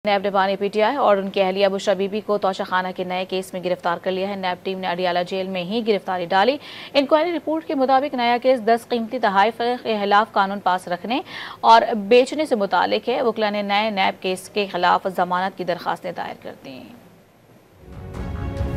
नैब ने बानी पीटीआई और उनकी अहलिया बुशरा बीबी को तोशाखाना के नए केस में गिरफ्तार कर लिया है। नैब टीम ने अडियाला जेल में ही गिरफ्तारी डाली। इंक्वायरी रिपोर्ट के मुताबिक नया केस 10 कीमती तोहफे के खिलाफ कानून पास रखने और बेचने से मुतालिक है। वकील ने नए नैब केस के खिलाफ जमानत की दरखास्तें दायर कर दी।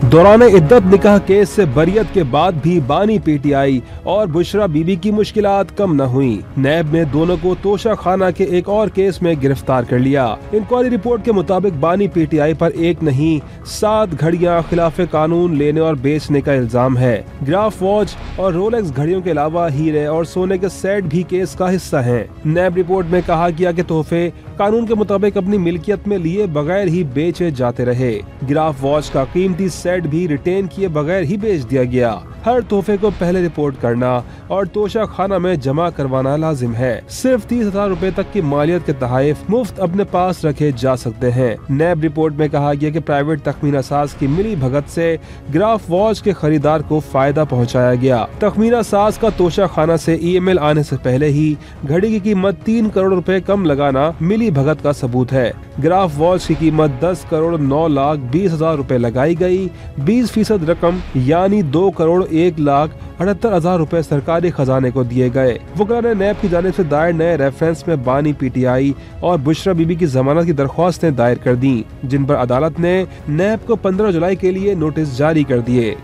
दौरान इद्दत निकाह केस से बरियत के बाद भी बानी पीटीआई और बुशरा बीबी की मुश्किलात कम न हुई। नैब ने दोनों को तोशाखाना के एक और केस में गिरफ्तार कर लिया। इंक्वायरी रिपोर्ट के मुताबिक बानी पीटीआई पर एक नहीं 7 घड़ियां खिलाफे कानून लेने और बेचने का इल्जाम है। ग्राफ वॉच और रोलेक्स घड़ियों के अलावा हीरे और सोने के सेट भी केस का हिस्सा हैं। नैब रिपोर्ट में कहा गया कि तोहफे कानून के मुताबिक अपनी मिल्कियत में लिए बगैर ही बेचे जाते रहे। ग्राफ वॉच का कीमती सेट भी रिटेन किए बगैर ही बेच दिया गया। हर तोहफे को पहले रिपोर्ट करना और तोशाखाना में जमा करवाना लाजिम है। सिर्फ 30,000 रुपए तक की मालियत के तोहफे मुफ्त अपने पास रखे जा सकते हैं। नैब रिपोर्ट में कहा गया कि प्राइवेट तखमीना साज की मिली भगत से ग्राफ वॉच के खरीदार को फायदा पहुंचाया गया। तखमीना साज का तोशाखाना से ईएमएल आने से पहले ही घड़ी की कीमत 3 करोड़ रुपए कम लगाना मिली भगत का सबूत है। ग्राफ वॉच की कीमत 10 करोड़ 9,20,000 रुपए लगाई गई। 20% रकम यानी 2 करोड़ 1,78,000 रुपए सरकारी खजाने को दिए गए। वकला ने नैब की जानिब से दायर नए रेफरेंस में बानी पीटीआई और बुशरा बीबी की जमानत की दरख्वास्तें दायर कर दी, जिन पर अदालत ने नैब को 15 जुलाई के लिए नोटिस जारी कर दिए।